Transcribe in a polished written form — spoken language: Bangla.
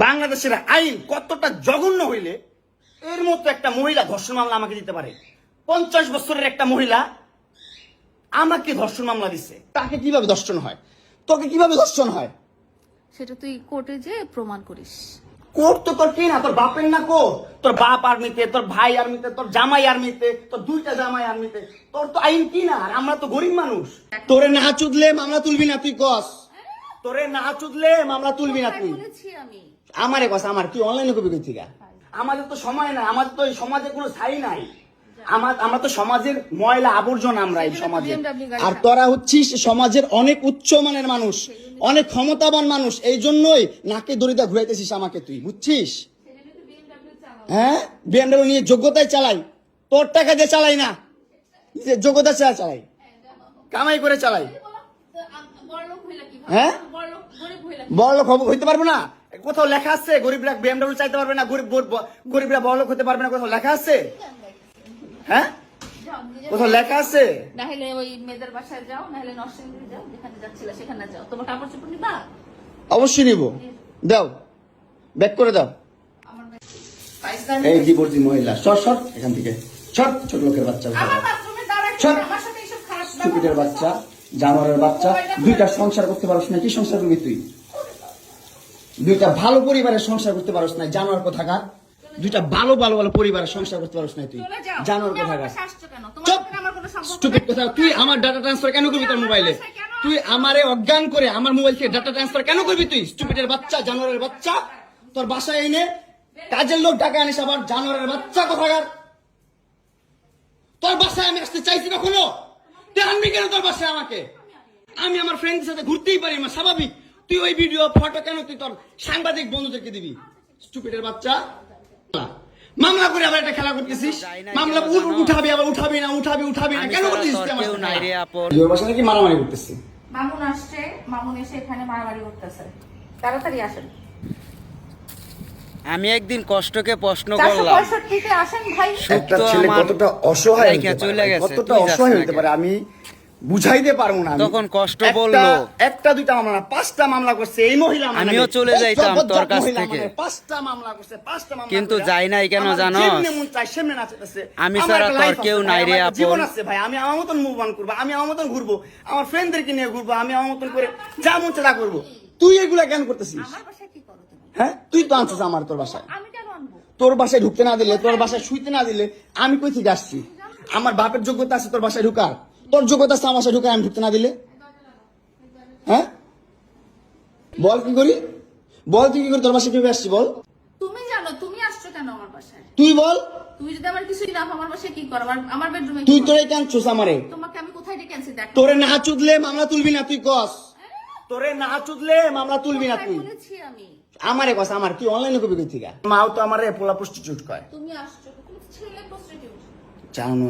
বাংলাদেশের আইন কতটা জঘন্য হইলে এর মতো একটা মহিলা ধর্ষণ মামলা আমাকে দিতে পারে? 50 বছরের একটা মহিলা আমাকে ধর্ষণ মামলা দিছে। তাকে কিভাবে ধর্ষণ হয়? তোকে কিভাবে ধর্ষণ হয় সেটা তুই কোর্টে যে প্রমাণ করিস। কোর্ট তো তোর কি না, তোর বাপের না কোর্ট? তোর বাপ আর্মিতে, তোর ভাই আর্মিতে, তোর জামাই আর্মিতে, তোর দুইটা জামাই আর্মিতে, তোর তো আইন কি না? আর আমরা তো গরিব মানুষ। তোরে না চুদলে মামলা তুলবি না তুই কস? তোরে না চুদলে মামলা তুলবি না তুই? বলেছি আমি। আমারে কস, আমার কি অনলাইনে কবি কই থেকে? আমাদের তো সময় নাই, আমাদের তো এই সমাজে কোনো ছাই নাই। আমরা তো সমাজের ময়লা আবর্জনা, আমরা এই সমাজে। আর তোরা হচ্ছিস সমাজের অনেক উচ্চ মানের মানুষ, অনেক ক্ষমতাবান মানুষ, এই জন্যই নাকে দড়িটা ঘুরাইতেছিস আমাকে তুই, বুঝছিস? হ্যাঁ, বিএমডব্লিউ নিয়ে যোগ্যতায় চালাই, তোর টাকা দিয়ে চালাই না, যে যোগ্যতা ছাড়া চালাই, কামাই করে চালাই। হ্যাঁ, বড়লোক হইতে পারবো না? কোথাও লেখা আছে গরিবরা বিএমডব্লিউ চাইতে পারবে না? গরিবরা বড়লোক হতে পারবে না? কোথাও লেখা আছে? হ্যাঁ, কোথাও লেখা আছে? না হলে ওই মেয়েদের বাসায় যাও, না হলে নরসিংদী যাও, যেখানে যাচ্ছিলে সেখানে যাও। তোমার কাপড় চোপড় নিবা? অবশ্যই নিব। দাও, ব্যাক করে দাও। এই জীবর্তি মহিলা, সর সর এখান থেকে, সর। ছোট লোকের বাচ্চা, স্টুপিডের বাচ্চা, জানোয়ারের বাচ্চা। দুইটা সংসার করতে পারছ না? কি সংসার করবি তুই? দুইটা ভালো পরিবারের সংসার করতে পারছ না? জানোয়ার কোথাকার। দুইটা ভালো ভালো ভালো পরিবারের সংসার করতে পারছ না তুই? জানোয়ার কোথাকার। স্টুপিড কোথা। তুই আমার ডাটা ট্রান্সফার কেন করবি তোর মোবাইলে? তুই আমারে অজ্ঞান করে আমার মোবাইল থেকে ডাটা ট্রান্সফার কেন করবি তুই? স্টুপিডের বাচ্চা, জানোয়ারের বাচ্চা। তোর বাসায় এনে কাজের লোক ডাকা আনিস আবার, জানোয়ারের বাচ্চা কোথাকার। তোর বাসায় আমি আসতে চাইছি কখনো? তুই আনবি কেন তোর বাসায় আমাকে? আমি আমার ফ্রেন্ডের সাথে ঘুরতেই পারি, আমার স্বাভাবিক। তুই ওই ভিডিও ফটো কেন তুই তোর সাংবাদিক বন্ধুদেরকে দিবি? স্টুপিডের বাচ্চা। মামলা করে আবার একটা খেলা করতেছিস। মামলা উঠাবি, আবার উঠাবি না, উঠাবি না, কেন করতেছিস? তোর বাসায় নাকি মারামারি করতেছিস? মামুন আসছে, মামুন এসে এখানে মারামারি করতেছে। তাড়াতাড়ি আসেন। আমি একদিন কষ্টকে প্রশ্ন করলাম, 465 আসেন ভাই। একটা ছেলে কতটা অসহায় কতটা অসহায় হতে পারে আমি বুঝাইতে পারবো না। তখন কষ্ট বললো, একটা দুইটা মামলা না, 5টা মামলা করছে এই মহিলা। আমিও চলে যাইতাম তোর কাছ থেকে, 5টা মামলা করছে, 5টা মামলা। কিন্তু যাই নাই কেন জানো? আমি ছাড়া তোর কেউ নাই রে আপন। জীবন আছে ভাই, আমি আমার মতন মুভ অন করবো, আমি আমার মতন ঘুরবো, আমার ফ্রেন্ডদেরকে নিয়ে ঘুরবো, আমি আমার মতন করে যা মন চায় তা করবো। তুই এগুলা কেন করতেছিস? আমার বাসায় কি করো তুমি? হ্যাঁ, তুই তো আনছিস আমার তোর বাসায়। আমি কেন আনবো? তোর বাসায় ঢুকতে না দিলে, তোর বাসায় শুইতে না দিলে আমি কই থেকে আসছি? আমার বাপের যোগ্যতা আছে তোর বাসায় ঢুকার? তোর যোগ্যতা আছে আমার বাসায় ঢুকার আমি ঢুকতে না দিলে? হ্যাঁ, বল কি করি? বল তুই কি করি? তোর বাসায় কিভাবে আসছি বল? তুমি জানো তুমি আসছো কেন আমার বাসায়? তুই বল। তুমি যদি আমার কিছুই না, আমার বাসায় কি করো? আমার বেডরুমে তুই তোরে কেন চুস আমারে? তোমাকে আমি কোথায় ডেকে আনছি দেখ। তোরে না চুদলে মামলা তুলবি না তুই কস? তোরে না চুদলে মামলা তুলবি না তুই? বলেছি আমি। আমারে কস, আমার কি অনলাইনে কবি কই থেকে? মাও তো আমারে পোলা প্রস্টিটিউট কয়। তুমি আসছো, তুমি ছেলে প্রস্টিটিউট। জানো